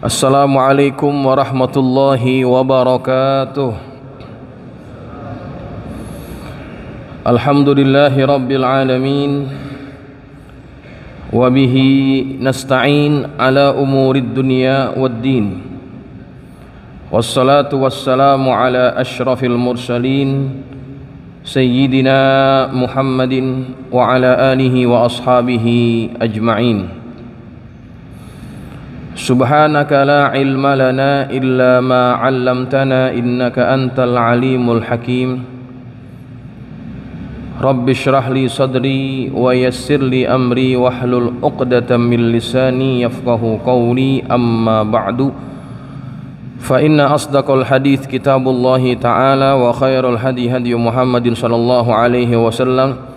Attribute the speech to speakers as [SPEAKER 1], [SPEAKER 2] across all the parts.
[SPEAKER 1] Assalamualaikum warahmatullahi wabarakatuh. Alhamdulillahi rabbil alamin. Wabihi nasta'in ala umurid dunya waddin. Wassalatu wassalamu ala ashrafil mursalin Sayyidina Muhammadin wa ala alihi wa ashabihi ajma'in. Subhanaka la ilma lana illa ma 'allamtana innaka antal alimul hakim. Rabbi shrah li sadri wa yassir li amri wahlul 'uqdatam min lisani yafqahu qawli, amma ba'du. Fa inna asdaqal hadits kitabullahi ta'ala wa khairul hadi hadi Muhammadin sallallahu alaihi wasallam.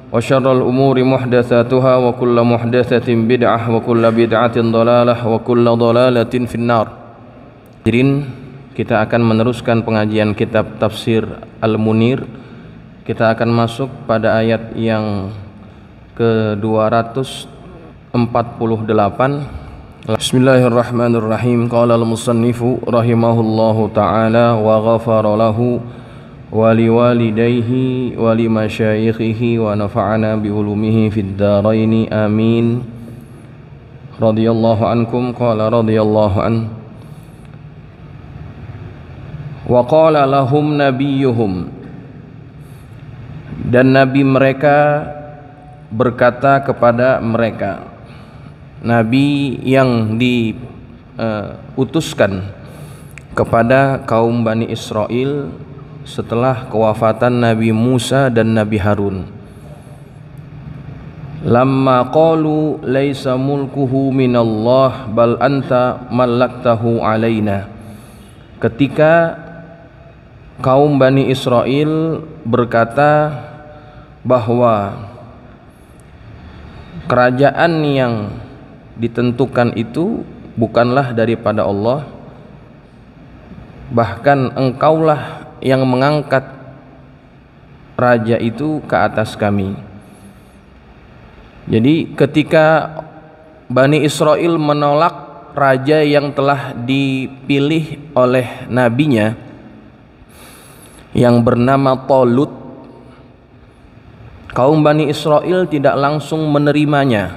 [SPEAKER 1] Wa syarrul umuri muhdatsatuha wa kullu muhdatsatin bid'ah wa kullu bid'atin dhalalah wa kullu dhalalatin finnar. Hadirin, kita akan meneruskan pengajian kitab Tafsir Al-Munir. Kita akan masuk pada ayat yang ke-248. Bismillahirrahmanirrahim. Qala al-musannifu rahimahullahu ta'ala wa ghafara lahu wa liwalidayhi wa limasyayikhihi wa nafa'ana biulumihi fid dharaini amin. Radhiyallahu ankum. Qala radhiyallahu an. Wa qala lahum nabiyuhum, dan nabi mereka berkata kepada mereka. Nabi yang diutuskan kepada kaum Bani Israel setelah kewafatan Nabi Musa dan Nabi Harun. Lamma qalu laisa mulkuhu minallah bal anta malaktahu alaina. Ketika kaum Bani Israel berkata bahwa kerajaan yang ditentukan itu bukanlah daripada Allah, bahkan engkaulah yang mengangkat raja itu ke atas kami. Jadi ketika Bani Israel menolak raja yang telah dipilih oleh nabinya yang bernama Talut, kaum Bani Israel tidak langsung menerimanya.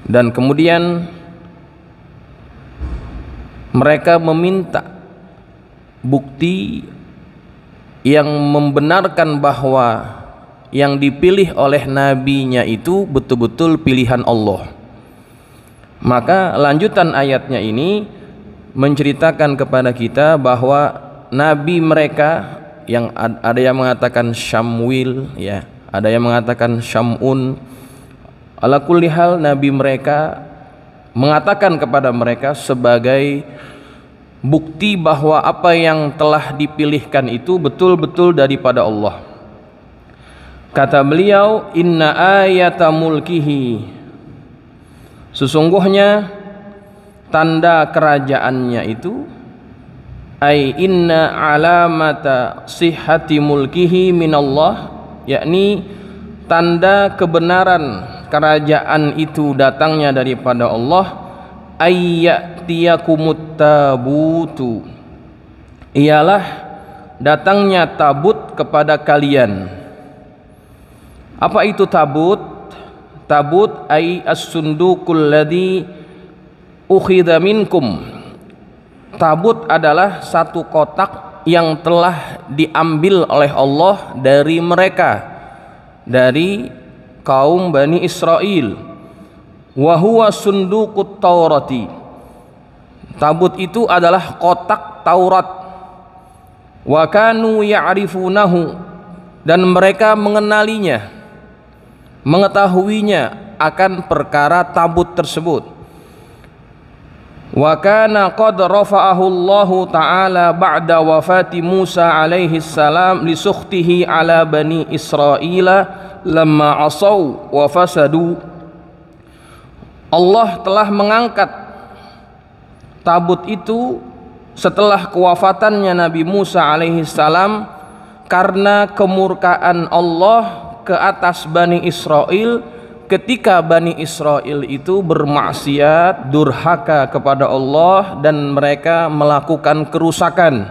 [SPEAKER 1] Dan kemudian mereka meminta bukti yang membenarkan bahwa yang dipilih oleh nabinya itu betul-betul pilihan Allah. Maka lanjutan ayatnya ini menceritakan kepada kita bahwa nabi mereka, yang ada yang mengatakan Syamwil, ya, ada yang mengatakan Syamun, ala kulli hal nabi mereka mengatakan kepada mereka sebagai bukti bahwa apa yang telah dipilihkan itu betul-betul daripada Allah. Kata beliau, inna ayata mulkihi, sesungguhnya tanda kerajaannya itu, ay inna alamata sihhati mulkihi minallah, yakni tanda kebenaran kerajaan itu datangnya daripada Allah, ayyatiyakumut tabutu, ialah datangnya tabut kepada kalian. Apa itu tabut? Tabut ay as-sundukul ladzi ukhidha minkum. Tabut adalah satu kotak yang telah diambil oleh Allah dari mereka, dari kaum Bani Israel. Wa huwa sundukut Taurati. Tabut itu adalah kotak Taurat. Wa kanu ya'rifunahu, dan mereka mengenalinya, mengetahuinya akan perkara tabut tersebut. Wa kana qad rafa'ahu Allah ta'ala ba'da wafati Musa alaihi salam li sukhtihi ala Bani Israila lamma asaw wa fasadu. Allah telah mengangkat tabut itu setelah kewafatannya Nabi Musa alaihi salam karena kemurkaan Allah ke atas Bani Israel ketika Bani Israel itu bermaksiat, durhaka kepada Allah dan mereka melakukan kerusakan.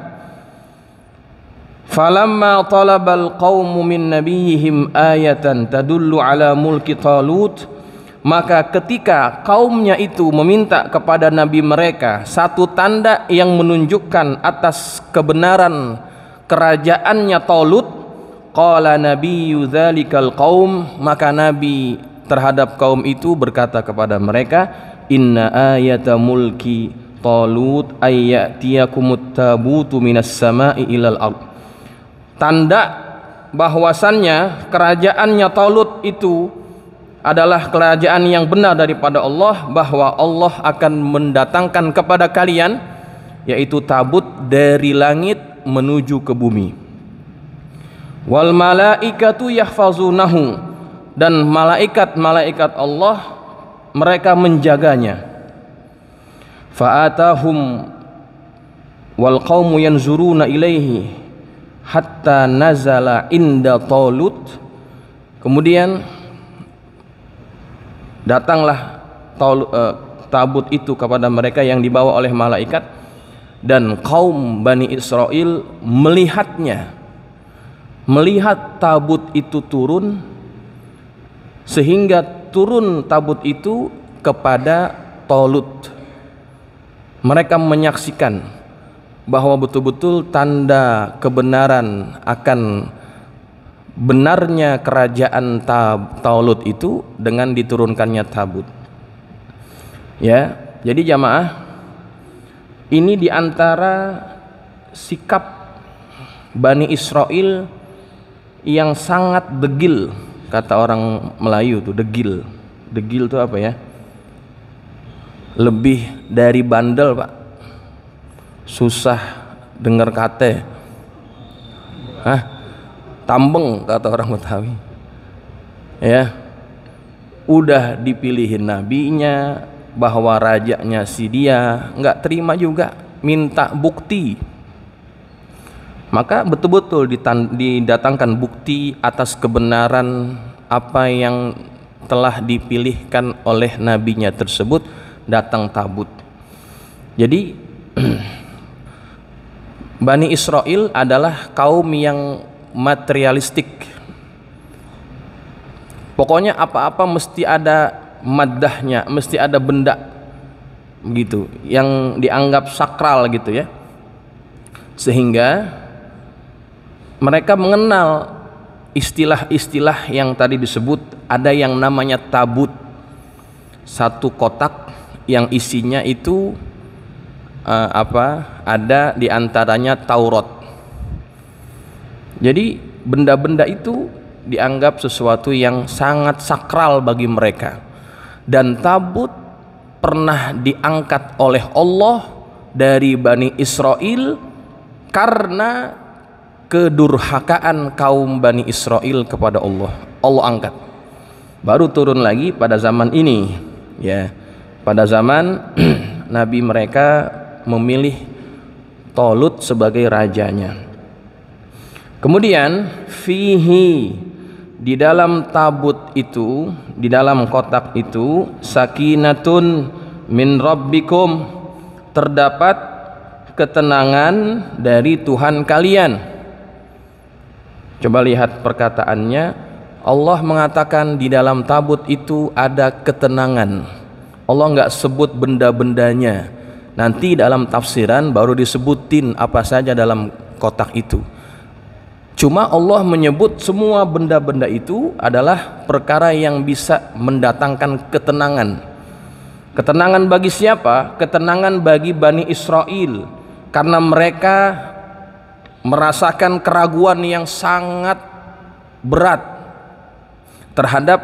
[SPEAKER 1] Falamma talabal qaumu min nabiyihim ayatan tadullu ala mulki Talut, maka ketika kaumnya itu meminta kepada nabi mereka satu tanda yang menunjukkan atas kebenaran kerajaannya Talut, qala nabiyyu dzalikal qaum, maka nabi terhadap kaum itu berkata kepada mereka, inna ayata mulki Talut ayyatiyakumut tabutu minas sama'i ilal ard. Tanda bahwasannya kerajaannya Talut itu adalah kerajaan yang benar daripada Allah, bahwa Allah akan mendatangkan kepada kalian yaitu tabut dari langit menuju ke bumi. Wal malaikatu yahfazunahu, dan malaikat-malaikat Allah mereka menjaganya. Fa'atahum wal qaumu yanzuruna ilaihi hatta nazala inda Talut. Kemudian datanglah tabut itu kepada mereka yang dibawa oleh malaikat, dan kaum Bani Israel melihat tabut itu turun, sehingga turun tabut itu kepada Talut. Mereka menyaksikan bahwa betul-betul tanda kebenaran akan benarnya kerajaan Talut itu dengan diturunkannya tabut. Ya, jadi jamaah, ini diantara sikap Bani Israel yang sangat degil, kata orang Melayu tuh degil. Degil tuh apa ya? Lebih dari bandel, Pak. Susah dengar kata. Tambeng, kata orang Betawi. Ya, udah dipilihin nabinya, bahwa rajanya si dia nggak terima juga, minta bukti. Maka betul-betul didatangkan bukti atas kebenaran apa yang telah dipilihkan oleh nabinya tersebut, datang tabut. Jadi Bani Israel adalah kaum yang materialistik. Pokoknya apa-apa mesti ada maddahnya, mesti ada benda gitu yang dianggap sakral gitu ya. Sehingga mereka mengenal istilah-istilah yang tadi disebut. Ada yang namanya tabut, satu kotak yang isinya itu ada diantaranya Taurat. Jadi benda-benda itu dianggap sesuatu yang sangat sakral bagi mereka. Dan tabut pernah diangkat oleh Allah dari Bani Israel karena kedurhakaan kaum Bani Israel kepada Allah. Allah angkat. Baru turun lagi pada zaman ini, ya. Pada zaman Nabi mereka memilih Talut sebagai rajanya. Kemudian fihi, di dalam tabut itu, di dalam kotak itu, sakinatun min rabbikum, terdapat ketenangan dari Tuhan kalian. Coba lihat perkataannya. Allah mengatakan di dalam tabut itu ada ketenangan. Allah nggak sebut benda-bendanya. Nanti dalam tafsiran baru disebutin apa saja dalam kotak itu. Cuma Allah menyebut semua benda-benda itu adalah perkara yang bisa mendatangkan ketenangan. Ketenangan bagi siapa? Ketenangan bagi Bani Israel, karena mereka merasakan keraguan yang sangat berat terhadap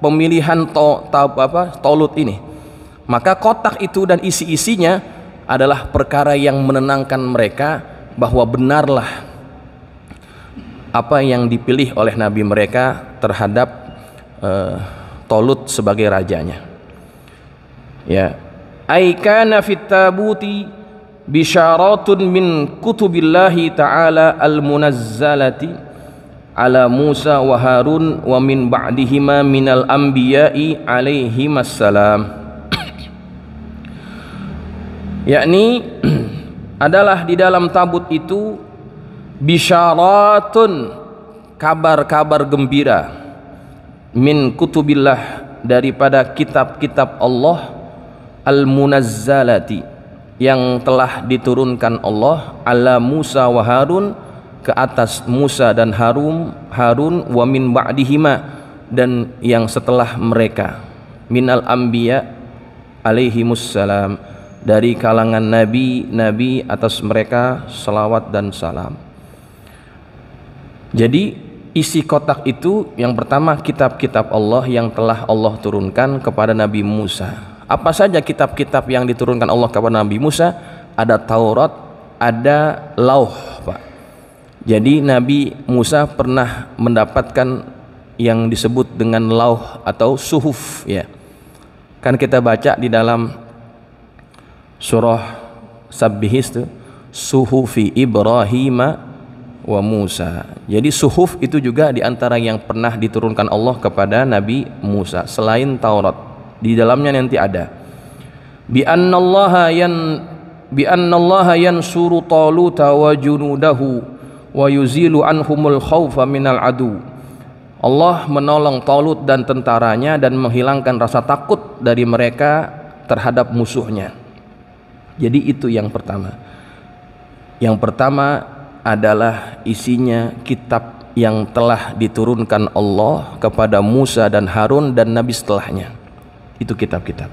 [SPEAKER 1] pemilihan Talut ini. Maka kotak itu dan isi-isinya adalah perkara yang menenangkan mereka bahwa benarlah apa yang dipilih oleh nabi mereka terhadap Talut sebagai rajanya. Ya, aikana fit tabuti bisyaratun min kutubillahi ta'ala al-munazzalati ala Musa wa Harun wa min ba'dihima minal anbiya'i alaihimassalam. Yakni adalah di dalam tabut itu bisyaratun, kabar-kabar gembira, min kutubillah, daripada kitab-kitab Allah, al-munazzalati, yang telah diturunkan Allah, ala Musa wa Harun, ke atas Musa dan Harun, wa min ba'dihima, dan yang setelah mereka, minal anbiya alaihimussalam, dari kalangan nabi atas mereka salawat dan salam. Jadi isi kotak itu yang pertama kitab-kitab Allah yang telah Allah turunkan kepada Nabi Musa. Apa saja kitab-kitab yang diturunkan Allah kepada Nabi Musa? Ada Taurat, ada Lauh, Pak. Jadi Nabi Musa pernah mendapatkan yang disebut dengan Lauh atau suhuf, ya. Kan kita baca di dalam surah Sabbihis itu, suhufi Ibrahim wa Musa. Jadi suhuf itu juga diantara yang pernah diturunkan Allah kepada Nabi Musa selain Taurat. Di dalamnya nanti ada bi annallaha yansuru Taluta wa junudahu wa yuzilu anhumul khaufa minal adu. Allah menolong Talut dan tentaranya dan menghilangkan rasa takut dari mereka terhadap musuhnya. Jadi itu yang pertama. Yang pertama adalah isinya kitab yang telah diturunkan Allah kepada Musa dan Harun dan Nabi setelahnya. Itu kitab-kitab.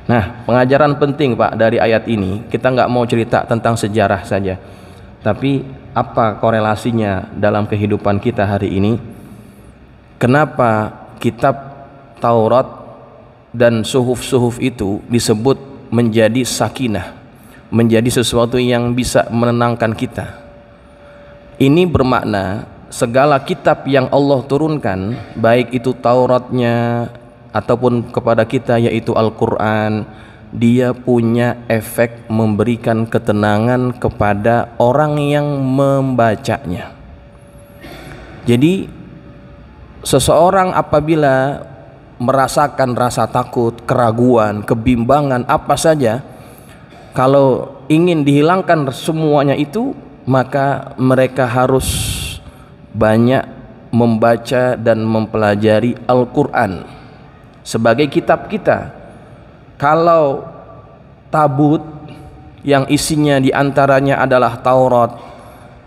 [SPEAKER 1] Nah, pengajaran penting Pak dari ayat ini, kita nggak mau cerita tentang sejarah saja, tapi apa korelasinya dalam kehidupan kita hari ini? Kenapa kitab Taurat dan suhuf-suhuf itu disebut menjadi sakinah, menjadi sesuatu yang bisa menenangkan kita? Ini bermakna segala kitab yang Allah turunkan, baik itu Tauratnya ataupun kepada kita yaitu Al-Quran, dia punya efek memberikan ketenangan kepada orang yang membacanya. Jadi seseorang apabila merasakan rasa takut, keraguan, kebimbangan, apa saja, kalau ingin dihilangkan semuanya itu, maka mereka harus banyak membaca dan mempelajari Al-Quran sebagai kitab kita. Kalau tabut yang isinya diantaranya adalah Taurat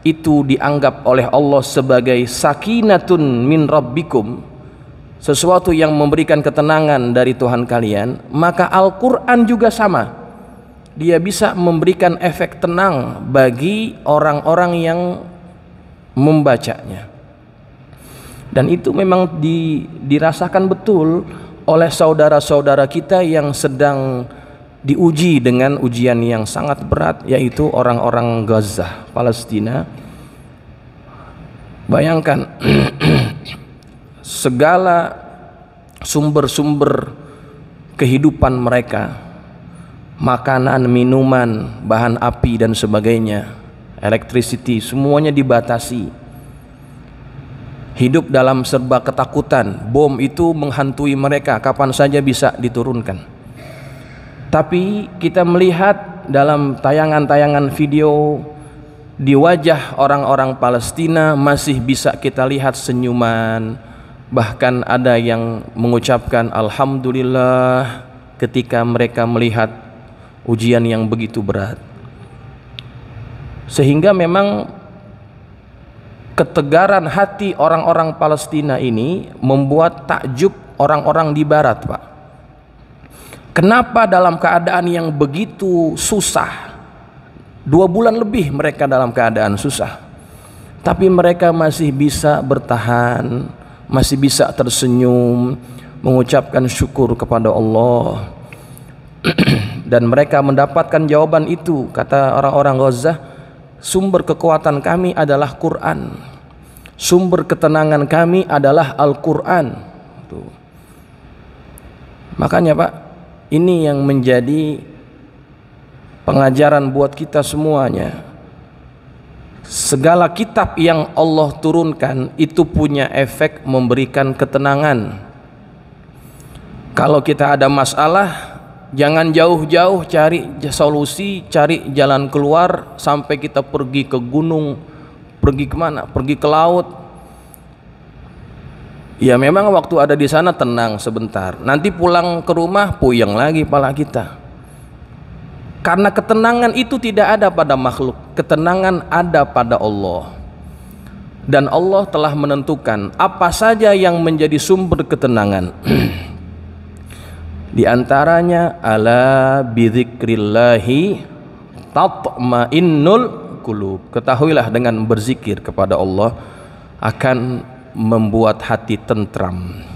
[SPEAKER 1] itu dianggap oleh Allah sebagai sakinatun min rabbikum, sesuatu yang memberikan ketenangan dari Tuhan kalian, maka Al-Quran juga sama. Dia bisa memberikan efek tenang bagi orang-orang yang membacanya. Dan itu memang dirasakan betul oleh saudara-saudara kita yang sedang diuji dengan ujian yang sangat berat, yaitu orang-orang Gaza, Palestina. Bayangkan segala sumber-sumber kehidupan mereka, makanan, minuman, bahan api dan sebagainya, electricity, semuanya dibatasi. Hidup dalam serba ketakutan, bom itu menghantui mereka kapan saja bisa diturunkan. Tapi kita melihat dalam tayangan-tayangan video, di wajah orang-orang Palestina masih bisa kita lihat senyuman. Bahkan ada yang mengucapkan alhamdulillah ketika mereka melihat ujian yang begitu berat. Sehingga memang ketegaran hati orang-orang Palestina ini membuat takjub orang-orang di barat, Pak. Kenapa dalam keadaan yang begitu susah, 2 bulan lebih mereka dalam keadaan susah, tapi mereka masih bisa bertahan, masih bisa tersenyum, mengucapkan syukur kepada Allah. Dan mereka mendapatkan jawaban itu, kata orang-orang Gaza, sumber kekuatan kami adalah Quran, sumber ketenangan kami adalah Al-Quran. Makanya Pak, ini yang menjadi pengajaran buat kita semuanya. Segala kitab yang Allah turunkan itu punya efek memberikan ketenangan. Kalau kita ada masalah, jangan jauh-jauh cari solusi, cari jalan keluar sampai kita pergi ke gunung, pergi kemana? Pergi ke laut. Ya memang waktu ada di sana tenang sebentar, nanti pulang ke rumah puyeng lagi kepala kita. Karena ketenangan itu tidak ada pada makhluk, ketenangan ada pada Allah. Dan Allah telah menentukan apa saja yang menjadi sumber ketenangan. Di antaranya ala bidzikrillahi tatmainnul qulub. Ketahuilah dengan berzikir kepada Allah akan membuat hati tentram.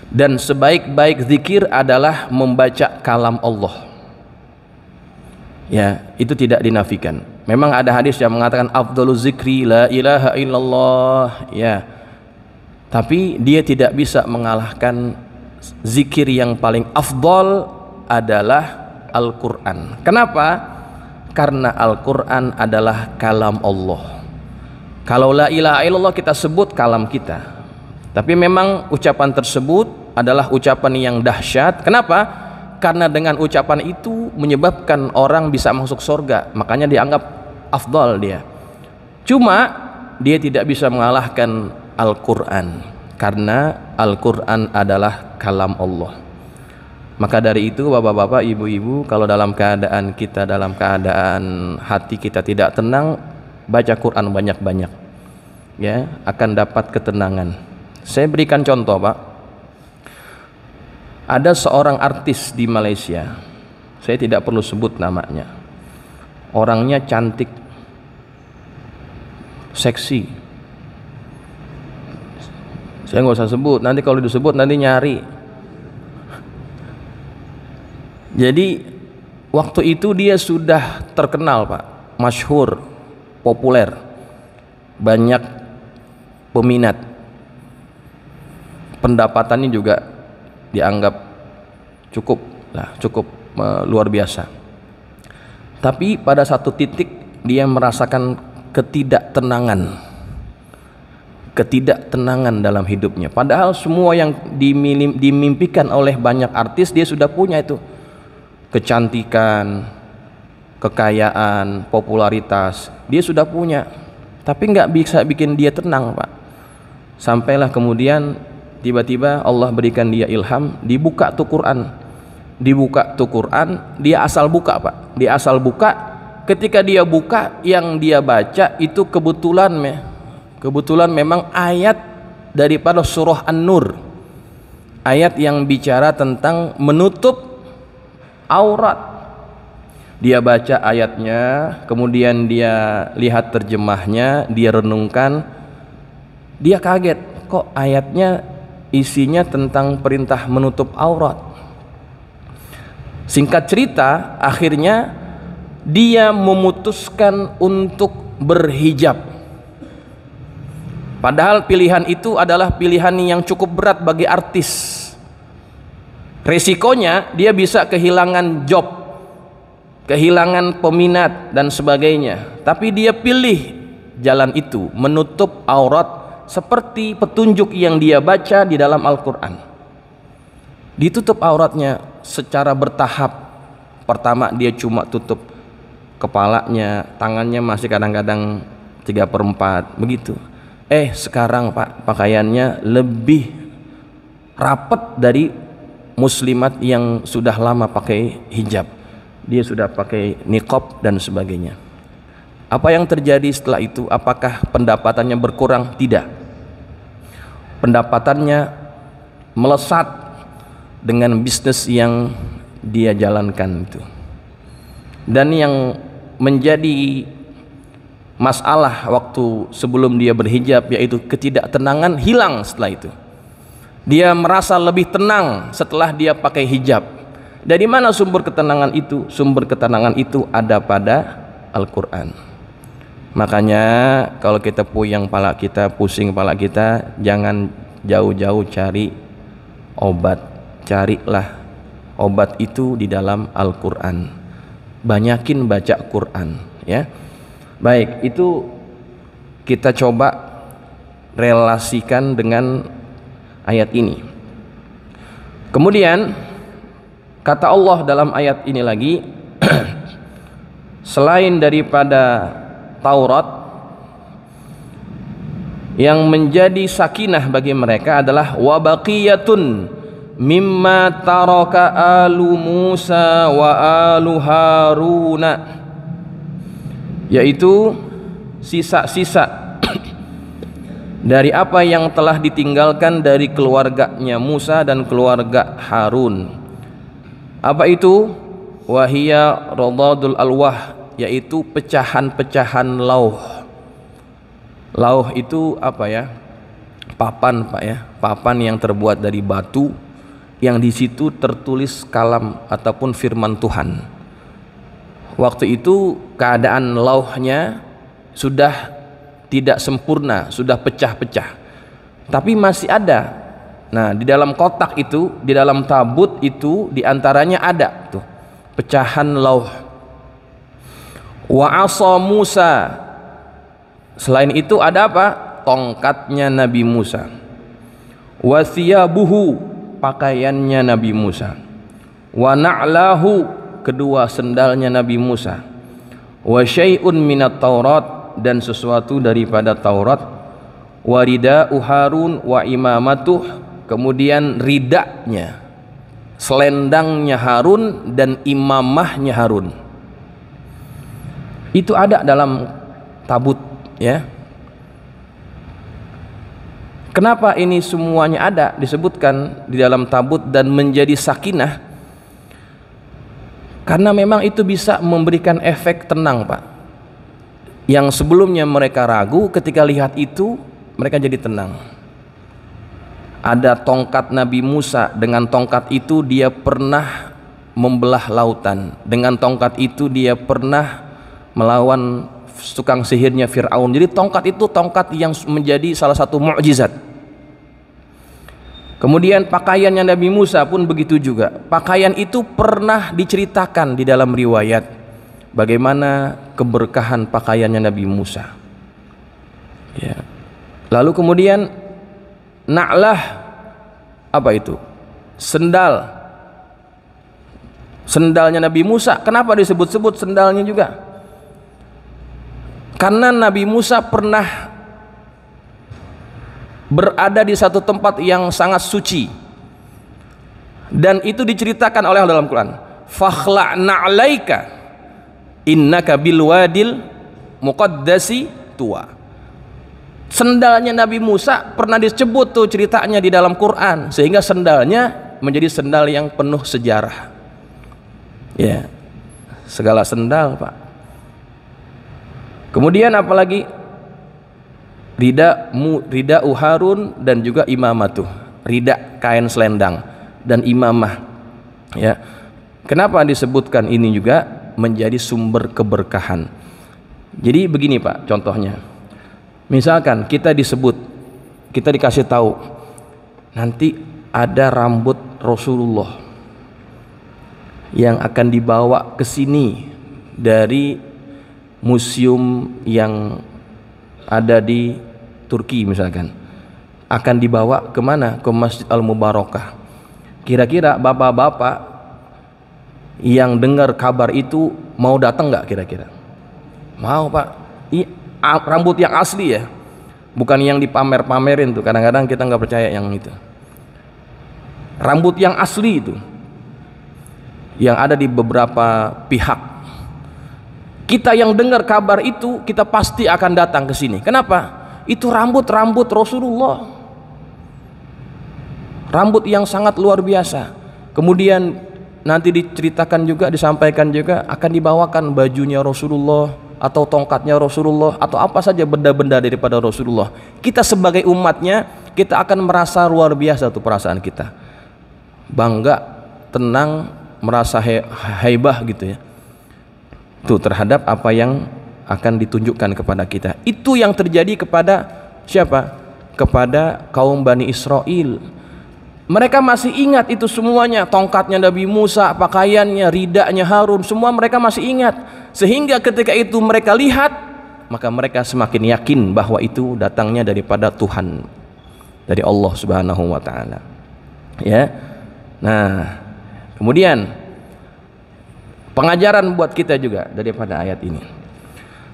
[SPEAKER 1] Dan sebaik-baik zikir adalah membaca kalam Allah. Ya, itu tidak dinafikan. Memang ada hadis yang mengatakan afdhalu zikri la ilaha illallah, ya. Tapi dia tidak bisa mengalahkan zikir yang paling afdal adalah Al-Qur'an. Kenapa? Karena Al-Qur'an adalah kalam Allah. Kalau la ilaha illallah kita sebut kalam kita. Tapi memang ucapan tersebut adalah ucapan yang dahsyat. Kenapa? Karena dengan ucapan itu menyebabkan orang bisa masuk surga, makanya dianggap afdal dia. Cuma dia tidak bisa mengalahkan Al-Quran, karena Al-Quran adalah kalam Allah. Maka dari itu bapak-bapak, ibu-ibu, kalau dalam keadaan hati kita tidak tenang, baca Quran banyak-banyak, ya, akan dapat ketenangan. Saya berikan contoh, Pak. Ada seorang artis di Malaysia, saya tidak perlu sebut namanya. Orangnya cantik, seksi. Saya nggak usah sebut, nanti kalau disebut nanti nyari. Jadi waktu itu dia sudah terkenal, Pak, masyhur, populer, banyak peminat, pendapatannya juga dianggap cukup luar biasa. Tapi pada satu titik dia merasakan ketidaktenangan dalam hidupnya. Padahal semua yang dimimpikan oleh banyak artis dia sudah punya itu. Kecantikan, kekayaan, popularitas, dia sudah punya. Tapi nggak bisa bikin dia tenang, Pak. Sampailah kemudian tiba-tiba Allah berikan dia ilham, dibuka tuh Quran. Dia asal buka, Pak. Dia asal buka, ketika dia buka, yang dia baca itu kebetulan memang ayat daripada surah An-Nur. Ayat yang bicara tentang menutup aurat. Dia baca ayatnya, kemudian dia lihat terjemahnya, dia renungkan, dia kaget, kok ayatnya isinya tentang perintah menutup aurat. Singkat cerita, akhirnya dia memutuskan untuk berhijab. Padahal pilihan itu adalah pilihan yang cukup berat bagi artis. Resikonya dia bisa kehilangan job, kehilangan peminat dan sebagainya. Tapi dia pilih jalan itu, menutup aurat, seperti petunjuk yang dia baca di dalam Al-Quran. Ditutup auratnya secara bertahap. Pertama dia cuma tutup kepalanya, tangannya masih kadang-kadang 3/4 begitu. Sekarang, Pak, pakaiannya lebih rapat dari muslimat yang sudah lama pakai hijab. Dia sudah pakai niqab dan sebagainya. Apa yang terjadi setelah itu? Apakah pendapatannya berkurang? Tidak. Pendapatannya melesat dengan bisnis yang dia jalankan itu. Dan yang menjadi masalah waktu sebelum dia berhijab, yaitu ketidaktenangan, hilang setelah itu. Dia merasa lebih tenang setelah dia pakai hijab. Dari mana sumber ketenangan itu? Sumber ketenangan itu ada pada Al-Quran. Makanya kalau kita puyeng kepala kita, pusing kepala kita, jangan jauh-jauh cari obat. Carilah obat itu di dalam Al-Quran. Banyakin baca Quran, ya. Baik, itu kita coba relasikan dengan ayat ini. Kemudian kata Allah dalam ayat ini lagi, selain daripada Taurat, yang menjadi sakinah bagi mereka adalah wa baqiyatun mimma taraka alu Musa wa alu Haruna, yaitu sisa-sisa dari apa yang telah ditinggalkan dari keluarganya Musa dan keluarga Harun. Apa itu? Wahia radadul alwah, yaitu pecahan-pecahan lauh. Lauh itu apa ya? Papan, Pak ya. Papan yang terbuat dari batu, yang di situ tertulis kalam ataupun firman Tuhan. Waktu itu keadaan lauhnya sudah tidak sempurna, sudah pecah-pecah, tapi masih ada. Nah, di dalam kotak itu, di dalam tabut itu, diantaranya ada tuh pecahan lauh. Wa asa Musa, selain itu ada apa? Tongkatnya Nabi Musa. Wa thiyabuhu, pakaiannya Nabi Musa. Wa na'lahu, kedua sendalnya Nabi Musa. Wa syai'un minat Taurat, dan sesuatu daripada Taurat. Wa rida'u Harun wa imamatuh, kemudian ridaknya, selendangnya Harun dan imamahnya Harun. Itu ada dalam tabut ya. Kenapa ini semuanya ada disebutkan di dalam tabut dan menjadi sakinah? Karena memang itu bisa memberikan efek tenang, Pak. Yang sebelumnya mereka ragu, ketika lihat itu mereka jadi tenang. Ada tongkat Nabi Musa, dengan tongkat itu dia pernah membelah lautan, dengan tongkat itu dia pernah melawan tukang sihirnya Fir'aun. Jadi tongkat itu tongkat yang menjadi salah satu mukjizat. Kemudian pakaiannya Nabi Musa pun begitu juga. Pakaian itu pernah diceritakan di dalam riwayat bagaimana keberkahan pakaiannya Nabi Musa ya. Lalu kemudian na'lah, apa itu? Sendalnya Nabi Musa. Kenapa disebut-sebut sendalnya juga? Karena Nabi Musa pernah berada di satu tempat yang sangat suci, dan itu diceritakan oleh Allah dalam Quran. Fakhla' na'laika innaka bil wadil muqaddasi tuwa. Sendalnya Nabi Musa pernah disebut tuh ceritanya di dalam Quran, sehingga sendalnya menjadi sendal yang penuh sejarah ya. Segala sendal, Pak. Kemudian apalagi rida Harun dan juga imamatuh, rida kain selendang dan imamah ya. Kenapa disebutkan ini juga menjadi sumber keberkahan? Jadi begini, Pak, contohnya misalkan kita dikasih tahu nanti ada rambut Rasulullah yang akan dibawa ke sini dari museum yang ada di Turki misalkan, akan dibawa kemana? Ke Masjid Al-Mubarakah. Kira-kira bapak-bapak yang dengar kabar itu mau datang nggak kira-kira? Mau, Pak. Rambut yang asli ya, bukan yang dipamer-pamerin tuh. Kadang-kadang kita nggak percaya yang itu. Rambut yang asli itu, yang ada di beberapa pihak. Kita yang dengar kabar itu, kita pasti akan datang ke sini. Kenapa? Itu rambut Rasulullah, rambut yang sangat luar biasa. Kemudian nanti diceritakan juga, disampaikan juga akan dibawakan bajunya Rasulullah atau tongkatnya Rasulullah atau apa saja benda-benda daripada Rasulullah. Kita sebagai umatnya, kita akan merasa luar biasa tuh perasaan kita, bangga, tenang, merasa haibah gitu ya tuh terhadap apa yang akan ditunjukkan kepada kita. Itu yang terjadi kepada siapa? Kepada kaum Bani Israel. Mereka masih ingat itu semuanya, tongkatnya Nabi Musa, pakaiannya, ridanya Harun, semua mereka masih ingat. Sehingga ketika itu mereka lihat, maka mereka semakin yakin bahwa itu datangnya daripada Tuhan, dari Allah Subhanahu wa taala. Ya. Nah, kemudian pengajaran buat kita juga daripada ayat ini.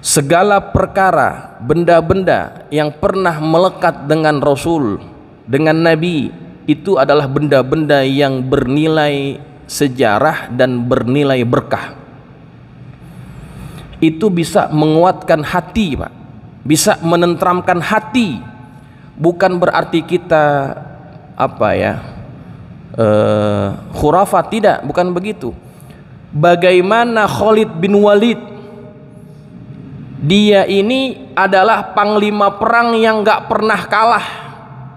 [SPEAKER 1] Segala perkara, benda-benda yang pernah melekat dengan Rasul, dengan Nabi, itu adalah benda-benda yang bernilai sejarah dan bernilai berkah. Itu bisa menguatkan hati, Pak. Bisa menenteramkan hati. Bukan berarti kita khurafat, tidak, bukan begitu. Bagaimana Khalid bin Walid, dia ini adalah panglima perang yang gak pernah kalah.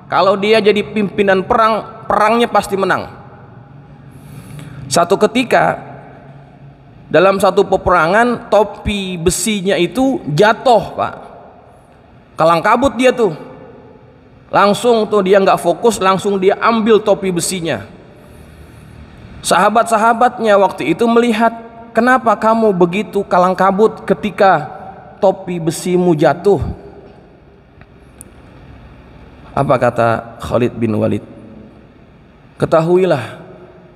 [SPEAKER 1] Kalau dia jadi pimpinan perang, perangnya pasti menang. Satu ketika dalam satu peperangan, topi besinya itu jatuh, Pak. Kalang kabut dia tuh. Langsung tuh dia nggak fokus, langsung dia ambil topi besinya. Sahabat-sahabatnya waktu itu melihat, kenapa kamu begitu kalang kabut ketika topi besimu jatuh? Apa kata Khalid bin Walid? Ketahuilah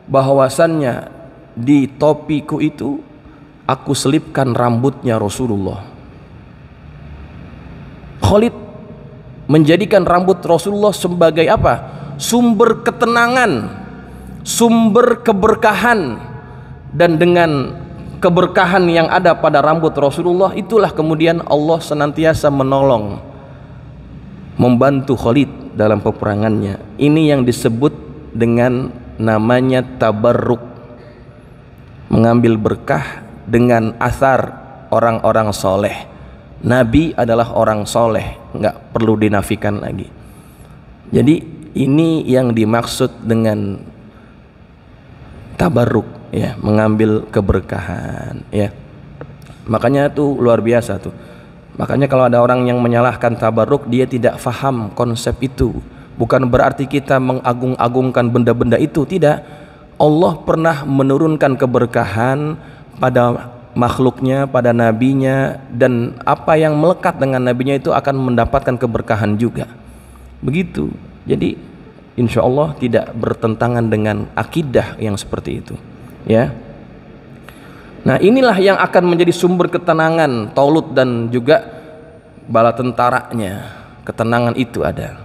[SPEAKER 1] bahwasannya di topiku itu aku selipkan rambutnya Rasulullah. Khalid menjadikan rambut Rasulullah sebagai apa? Sumber ketenangan, sumber keberkahan. Dan dengan keberkahan yang ada pada rambut Rasulullah, itulah kemudian Allah senantiasa menolong, membantu Khalid dalam peperangannya. Ini yang disebut dengan namanya tabarruk, mengambil berkah dengan asar orang-orang soleh. Nabi adalah orang soleh, nggak perlu dinafikan lagi. Jadi ini yang dimaksud dengan tabarruk, ya, mengambil keberkahan, ya. Makanya itu luar biasa tuh. Makanya kalau ada orang yang menyalahkan tabarruk, dia tidak faham konsep itu. Bukan berarti kita mengagung-agungkan benda-benda itu, tidak. Allah pernah menurunkan keberkahan pada makhluknya, pada nabinya, dan apa yang melekat dengan nabinya itu akan mendapatkan keberkahan juga. Begitu. Jadi insya Allah tidak bertentangan dengan akidah yang seperti itu, ya. Nah, inilah yang akan menjadi sumber ketenangan Taulut dan juga bala tentaranya. Ketenangan itu ada,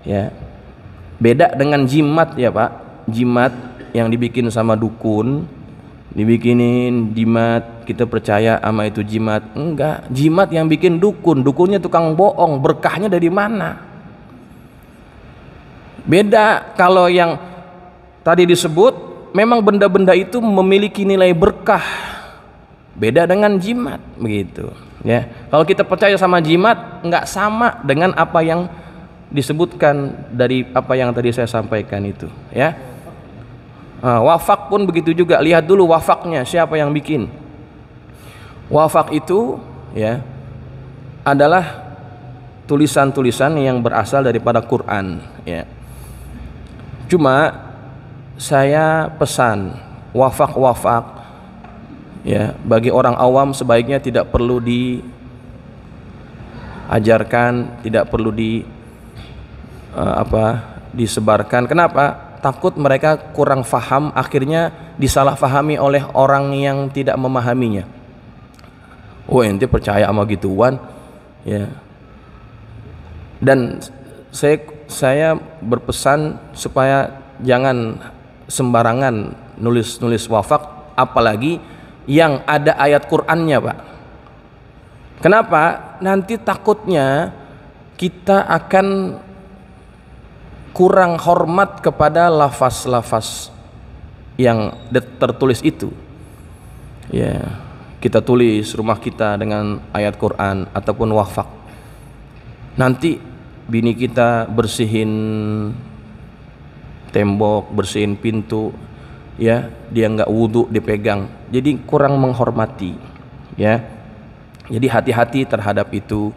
[SPEAKER 1] ya. Beda dengan jimat, ya Pak. Jimat yang dibikin sama dukun, dibikinin jimat, kita percaya sama itu jimat. Enggak, jimat yang bikin dukun, dukunnya tukang bohong, berkahnya dari mana? Beda kalau yang tadi disebut, memang benda-benda itu memiliki nilai berkah. Beda dengan jimat, begitu, ya. Kalau kita percaya sama jimat, enggak sama dengan apa yang disebutkan dari apa yang tadi saya sampaikan itu, ya. Wafak pun begitu juga. Lihat dulu wafaknya siapa yang bikin. Wafak itu, ya, adalah tulisan-tulisan yang berasal daripada Quran, ya. Cuma saya pesan wafak-wafak, ya, bagi orang awam sebaiknya tidak perlu diajarkan, tidak perlu disebarkan. Kenapa? Takut mereka kurang faham, akhirnya disalahfahami oleh orang yang tidak memahaminya. Oh, ente percaya sama gituan, ya. Dan saya berpesan supaya jangan sembarangan nulis wafak, apalagi yang ada ayat Qur'annya, Pak. Kenapa? Nanti takutnya kita akan kurang hormat kepada lafaz-lafaz yang tertulis itu, ya. Kita tulis rumah kita dengan ayat Quran ataupun wafak, nanti bini kita bersihin tembok, bersihin pintu, ya, dia nggak wudhu dipegang, jadi kurang menghormati, ya. Jadi hati-hati terhadap itu.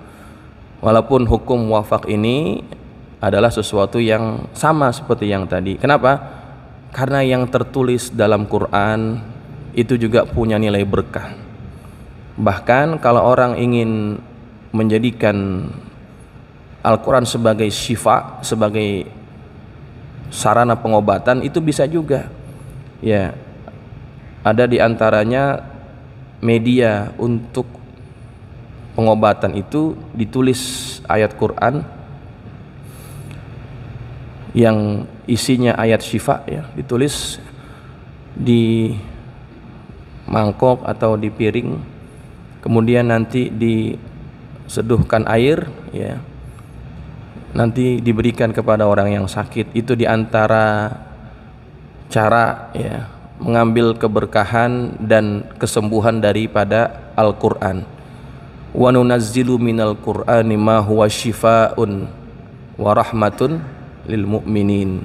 [SPEAKER 1] Walaupun hukum wafak ini adalah sesuatu yang sama seperti yang tadi. Kenapa? Karena yang tertulis dalam Quran itu juga punya nilai berkah. Bahkan kalau orang ingin menjadikan Al-Quran sebagai syifa, sebagai sarana pengobatan, itu bisa juga. Ya, ada di antaranya media untuk pengobatan itu ditulis ayat Quran yang isinya ayat syifa, ya, ditulis di mangkok atau di piring, kemudian nanti diseduhkan air, ya, nanti diberikan kepada orang yang sakit. Itu diantara cara, ya, mengambil keberkahan dan kesembuhan daripada Al-Quran. Wa nunazzilu minal Qur'ani ma huwa shifaa'un wa rahmatun lil mu'minin.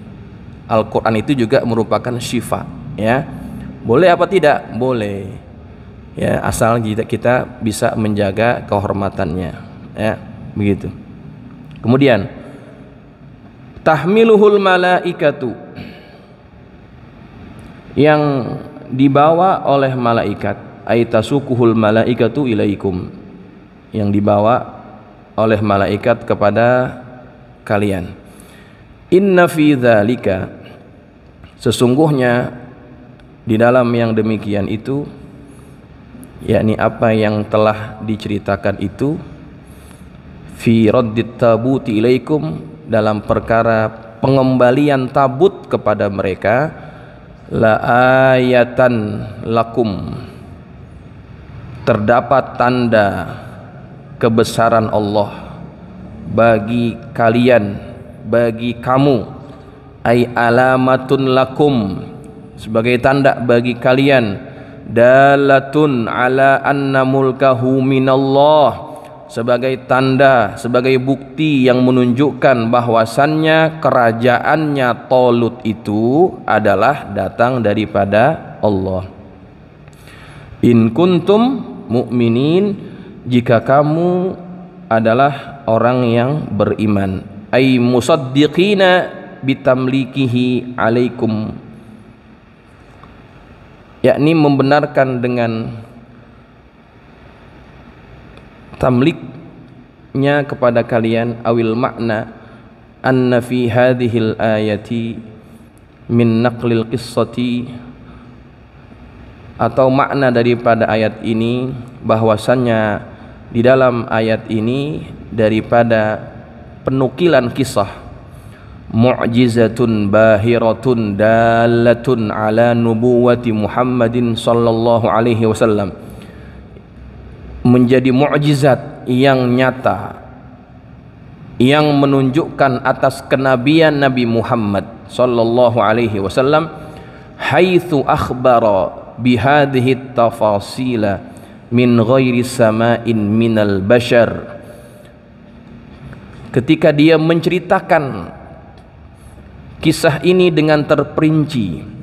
[SPEAKER 1] Al-Quran itu juga merupakan syifa, ya. Boleh apa tidak? Boleh, ya, asal kita bisa menjaga kehormatannya, ya, begitu. Kemudian tahmiluhul malaikatu, yang dibawa oleh malaikat, aitasukuhul malaikatu ilaikum, yang dibawa oleh malaikat kepada kalian. Inna fi dzalika, sesungguhnya di dalam yang demikian itu, yakni apa yang telah diceritakan itu, fi raddit tabuti ilaikum, dalam perkara pengembalian tabut kepada mereka, la ayatan lakum, terdapat tanda kebesaran Allah bagi kalian, bagi kamu, ay alamatun lakum, sebagai tanda bagi kalian, dalatun ala anna mulkahu minallah, sebagai tanda, sebagai bukti yang menunjukkan bahwasannya kerajaannya Talut itu adalah datang daripada Allah. In kuntum mu'minin, jika kamu adalah orang yang beriman, ay musaddiqina bitamlikihi alaikum, yakni membenarkan dengan tamliknya kepada kalian, awil makna anna fi hadhil ayati min naqlil qissati, atau makna daripada ayat ini bahwasannya di dalam ayat ini daripada penukilan kisah, mu'jizatun bahiratun dalatun ala nubuwati Muhammadin sallallahu alaihi wasallam, menjadi mukjizat yang nyata yang menunjukkan atas kenabian Nabi Muhammad sallallahu alaihi wasallam, haitsu akhbara bihadhihi tafasila min ghairi sama'in minal bashar, ketika dia menceritakan kisah ini dengan terperinci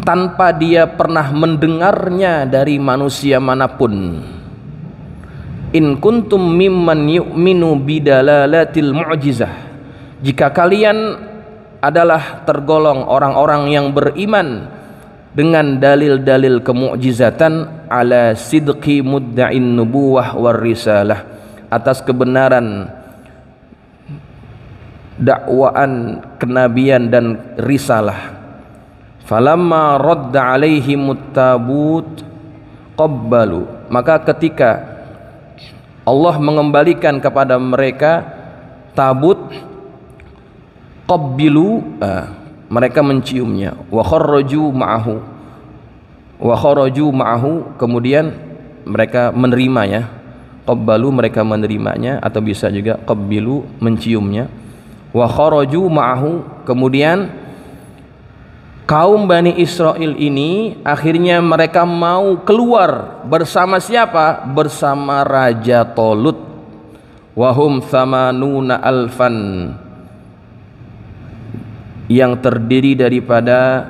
[SPEAKER 1] tanpa dia pernah mendengarnya dari manusia manapun. In kuntum mimman yu'minu bidalalatil mu'jizah, jika kalian adalah tergolong orang-orang yang beriman dengan dalil-dalil kemu'jizatan, ala sidqi mudda'in nubuwah war risalah, atas kebenaran dakwaan kenabian dan risalah. Falamma radda alaihimut tabut qabbalu, maka ketika Allah mengembalikan kepada mereka tabut, qabbilu, mereka menciumnya, wa kharraju ma'ahu, kemudian mereka menerimanya. Qabbalu, mereka menerimanya, atau bisa juga qabbilu, menciumnya. Wa kharraju ma'ahu, kemudian kaum Bani Israel ini akhirnya mereka mau keluar bersama siapa? Bersama Raja Talut. Wahum thamanuna alfan, yang terdiri daripada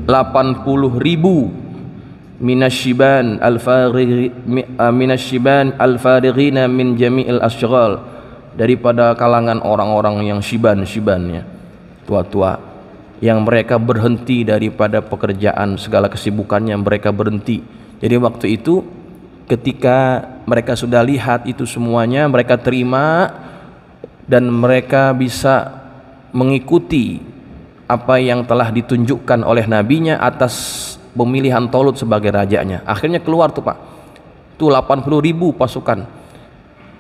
[SPEAKER 1] 80.000 minasyiban al-farighina min jami'il asghal, daripada kalangan orang-orang yang syiban-syibannya, tua-tua, yang mereka berhenti daripada pekerjaan, segala kesibukannya mereka berhenti. Jadi waktu itu ketika mereka sudah lihat itu semuanya, mereka terima dan mereka bisa mengikuti apa yang telah ditunjukkan oleh nabinya atas pemilihan Talut sebagai rajanya. Akhirnya keluar tuh Pak, tuh 80.000 pasukan.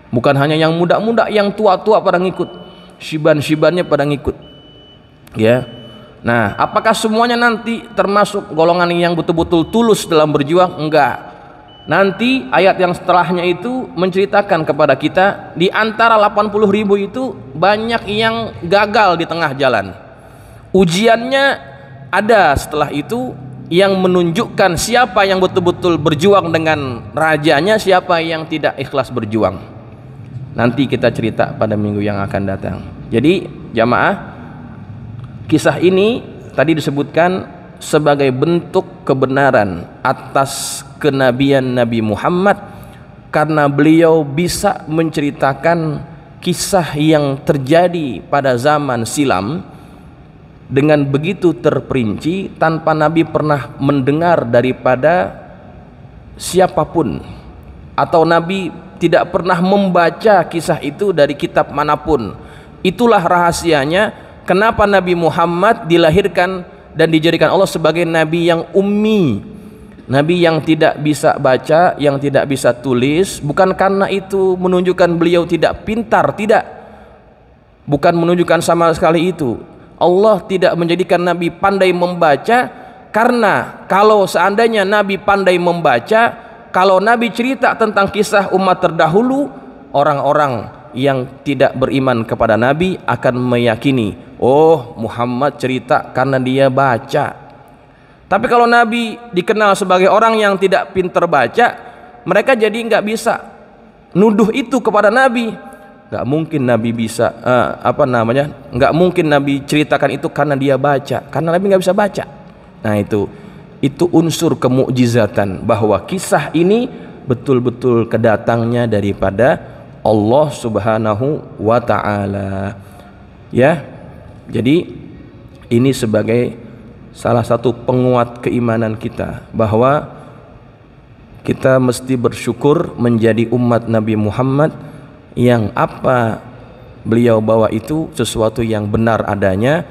[SPEAKER 1] Bukan hanya yang muda-muda, yang tua-tua pada ngikut, syiban-syibannya pada ngikut, ya. Nah, apakah semuanya nanti termasuk golongan yang betul-betul tulus dalam berjuang? Enggak. Nanti ayat yang setelahnya itu menceritakan kepada kita, di antara 80.000 itu banyak yang gagal di tengah jalan. Ujiannya ada setelah itu yang menunjukkan siapa yang betul-betul berjuang dengan rajanya, siapa yang tidak ikhlas berjuang. Nanti kita cerita pada minggu yang akan datang. Jadi jamaah, kisah ini tadi disebutkan sebagai bentuk kebenaran atas kenabian Nabi Muhammad, karena beliau bisa menceritakan kisah yang terjadi pada zaman silam dengan begitu terperinci tanpa Nabi pernah mendengar daripada siapapun, atau Nabi tidak pernah membaca kisah itu dari kitab manapun. Itulah rahasianya kenapa Nabi Muhammad dilahirkan dan dijadikan Allah sebagai nabi yang ummi, nabi yang tidak bisa baca, yang tidak bisa tulis. Bukan karena itu menunjukkan beliau tidak pintar, tidak, bukan menunjukkan sama sekali itu. Allah tidak menjadikan nabi pandai membaca, karena kalau seandainya nabi pandai membaca, kalau Nabi cerita tentang kisah umat terdahulu, orang-orang yang tidak beriman kepada Nabi akan meyakini, oh Muhammad cerita karena dia baca. Tapi kalau Nabi dikenal sebagai orang yang tidak pintar baca, mereka jadi nggak bisa nuduh itu kepada Nabi. Nggak mungkin Nabi bisa nggak mungkin Nabi ceritakan itu karena dia baca, karena Nabi nggak bisa baca. Nah itu unsur kemukjizatan, bahwa kisah ini betul-betul kedatangnya daripada Allah Subhanahu wa ta'ala, ya. Jadi ini sebagai salah satu penguat keimanan kita, bahwa kita mesti bersyukur menjadi umat Nabi Muhammad yang apa beliau bawa itu sesuatu yang benar adanya,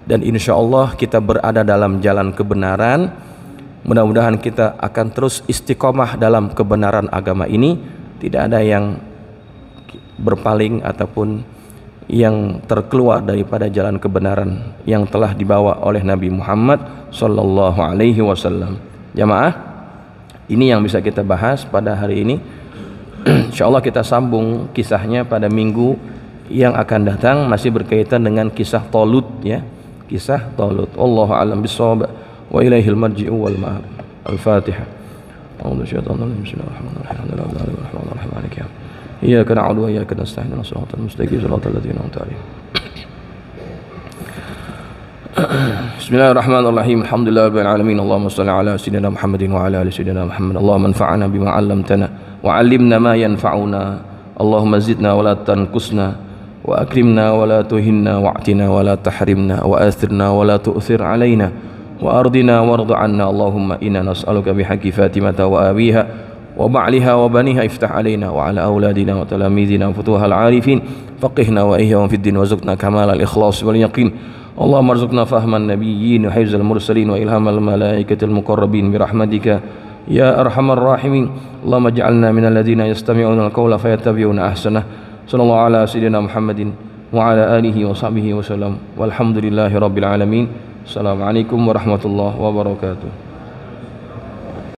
[SPEAKER 1] dan insya Allah kita berada dalam jalan kebenaran. Mudah-mudahan kita akan terus istiqomah dalam kebenaran agama ini, tidak ada yang berpaling ataupun yang terkeluar daripada jalan kebenaran yang telah dibawa oleh Nabi Muhammad sallallahu alaihi wasallam. Jamaah, ini yang bisa kita bahas pada hari ini. Insyaallah kita sambung kisahnya pada minggu yang akan datang, masih berkaitan dengan kisah Talut, ya. Kisah Talut. Wallahu a'lam bissawab. Wa ilaihil marji'u wal ma'ab. Al-Fatihah. A'udzu bisyaitonir rajim. Bismillahirrahmanirrahim. Iyyaka na'budu wa iyyaka nasta'in. Shiratal mustaqim. Shiratal ladzina an'amta 'alaihim. Bismillahirrahmanirrahim. Alhamdulillahirabbil alamin. Allahumma shalli ala sayyidina Muhammadin wa ala ali sayyidina Muhammad. Allahumma anfa'na bima 'allamtana wa 'allimna ma yanfa'una. Allahumma zidna wa la tanqusna wa akrimna wa la tuhinna wa'tina wa la tahrimna wa athirna wa la tu'thir 'alaina wa ardina warḍ 'anna. Allahumma inna nas'aluka bihaqqi Fatimata wa abiha wa ba'liha wa baniha iftah 'alaina wa 'ala auladina wa talamidina wa futuhal 'arifin faqihna wa iyyahum fid din warzuqna kamalal ikhlas wal yaqin. Allahumma arzuqna fahman nabiyyin wa hifzal mursalin wa ilhamal malaikatil muqarrabin bi rahmatika ya arhamar rahimin. Allahumma ij'alna minal ladzina yastami'una al-qawla fayattabi'una ahsanah. Sallallahu ala sayyidina Muhammadin wa ala alihi wa sahbihi wa sallam. Walhamdulillahi rabbil alamin. Assalamualaikum warahmatullahi wabarakatuh.